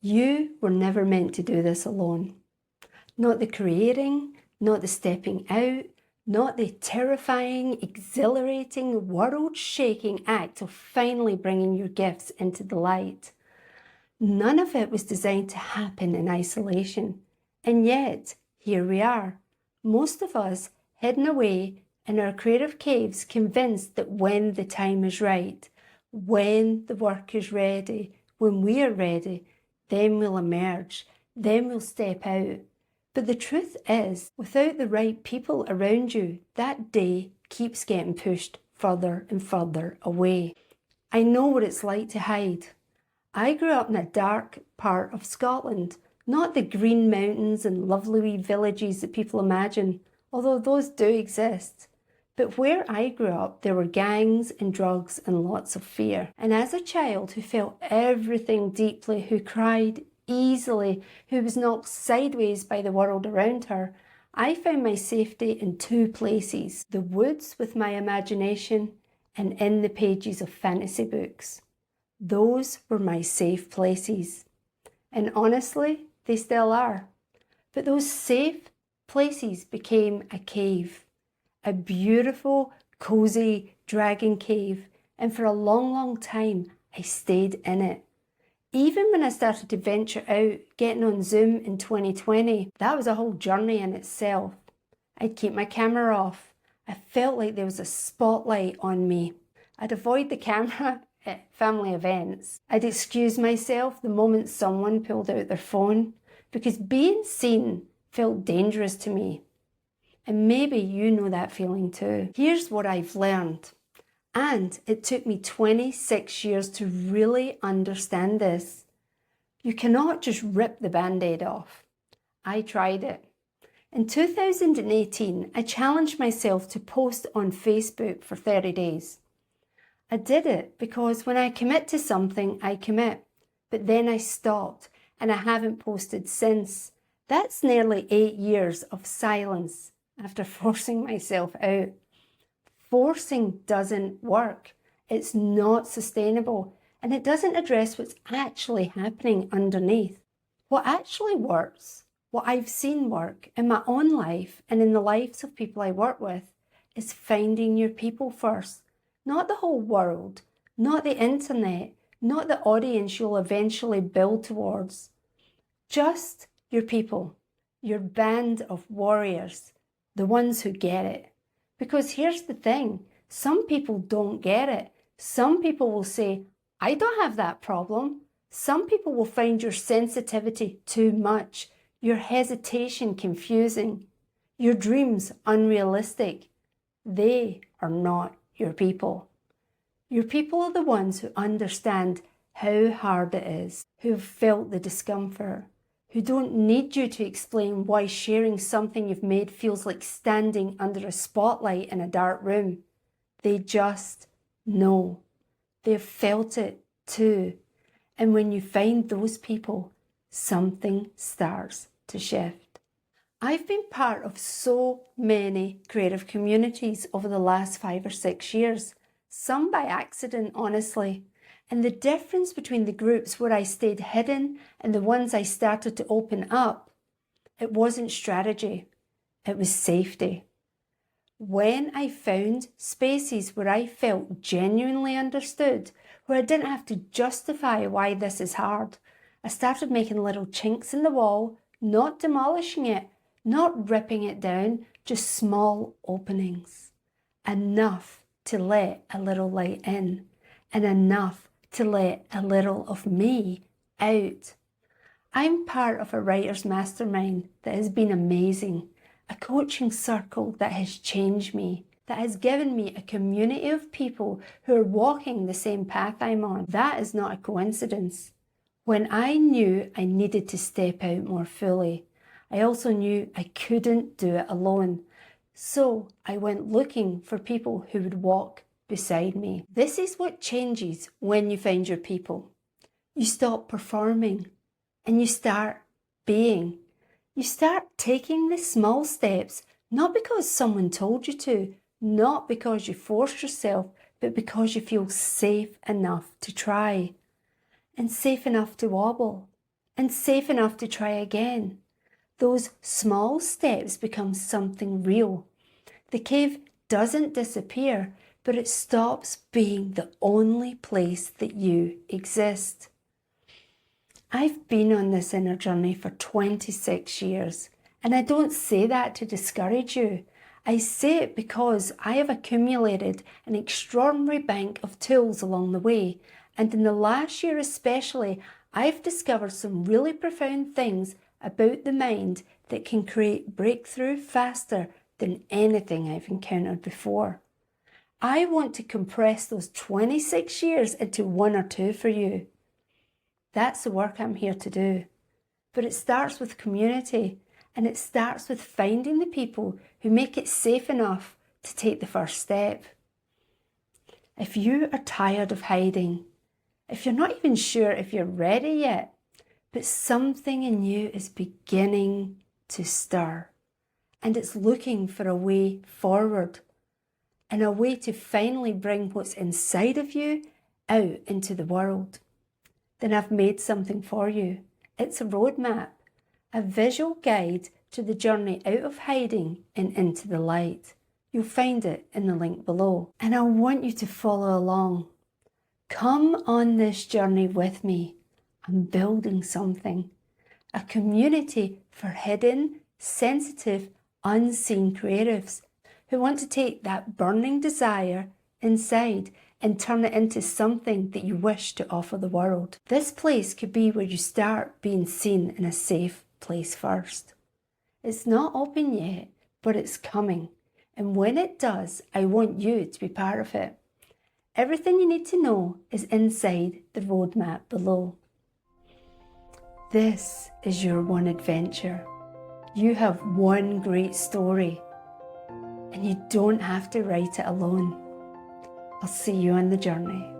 You were never meant to do this alone. Not the creating, not the stepping out, not the terrifying, exhilarating, world-shaking act of finally bringing your gifts into the light. None of it was designed to happen in isolation. And yet, here we are, most of us hidden away in our creative caves, convinced that when the time is right, when the work is ready, when we are ready, then we'll emerge, then we'll step out. But the truth is, without the right people around you, that day keeps getting pushed further and further away. I know what it's like to hide. I grew up in a dark part of Scotland, not the green mountains and lovely wee villages that people imagine, although those do exist. But where I grew up, there were gangs and drugs and lots of fear. And as a child who felt everything deeply, who cried easily, who was knocked sideways by the world around her, I found my safety in two places: the woods with my imagination and in the pages of fantasy books. Those were my safe places. And honestly, they still are. But those safe places became a cave. A beautiful, cozy dragon cave, and for a long, long time I stayed in it. Even when I started to venture out, getting on Zoom in 2020, that was a whole journey in itself. I'd keep my camera off. I felt like there was a spotlight on me. I'd avoid the camera at family events. I'd excuse myself the moment someone pulled out their phone, because being seen felt dangerous to me. And maybe you know that feeling too. Here's what I've learned. And it took me 26 years to really understand this. You cannot just rip the Band-Aid off. I tried it. In 2018, I challenged myself to post on Facebook for 30 days. I did it because when I commit to something, I commit. But then I stopped and I haven't posted since. That's nearly 8 years of silence after forcing myself out. Forcing doesn't work. It's not sustainable, and it doesn't address what's actually happening underneath. What actually works, what I've seen work in my own life and in the lives of people I work with, is finding your people first. Not the whole world, not the internet, not the audience you'll eventually build towards. Just your people, your band of warriors, the ones who get it. Because here's the thing, some people don't get it. Some people will say, I don't have that problem. Some people will find your sensitivity too much, your hesitation confusing, your dreams unrealistic. They are not your people. Your people are the ones who understand how hard it is, who've felt the discomfort, who don't need you to explain why sharing something you've made feels like standing under a spotlight in a dark room. They just know. They've felt it too. And when you find those people, something starts to shift. I've been part of so many creative communities over the last 5 or 6 years, some by accident, honestly. And the difference between the groups where I stayed hidden and the ones I started to open up, it wasn't strategy, it was safety. When I found spaces where I felt genuinely understood, where I didn't have to justify why this is hard, I started making little chinks in the wall, not demolishing it, not ripping it down, just small openings. Enough to let a little light in, and enough to let a little of me out. I'm part of a writer's mastermind that has been amazing, a coaching circle that has changed me, that has given me a community of people who are walking the same path I'm on. That is not a coincidence. When I knew I needed to step out more fully, I also knew I couldn't do it alone. So I went looking for people who would walk beside me. This is what changes when you find your people. You stop performing and you start being. You start taking the small steps, not because someone told you to, not because you forced yourself, but because you feel safe enough to try and safe enough to wobble and safe enough to try again. Those small steps become something real. The cave doesn't disappear, but it stops being the only place that you exist. I've been on this inner journey for 26 years, and I don't say that to discourage you. I say it because I have accumulated an extraordinary bank of tools along the way, and in the last year especially, I've discovered some really profound things about the mind that can create breakthrough faster than anything I've encountered before. I want to compress those 26 years into 1 or 2 for you. That's the work I'm here to do. But it starts with community, and it starts with finding the people who make it safe enough to take the first step. If you are tired of hiding, if you're not even sure if you're ready yet, but something in you is beginning to stir, and it's looking for a way forward, and a way to finally bring what's inside of you out into the world, then I've made something for you. It's a roadmap, a visual guide to the journey out of hiding and into the light. You'll find it in the link below. And I want you to follow along. Come on this journey with me. I'm building something. A community for hidden, sensitive, unseen creatives who want to take that burning desire inside and turn it into something that you wish to offer the world. This place could be where you start being seen in a safe place first. It's not open yet, but it's coming. And when it does, I want you to be part of it. Everything you need to know is inside the roadmap below. This is your one adventure. You have one great story, and you don't have to write it alone. I'll see you on the journey.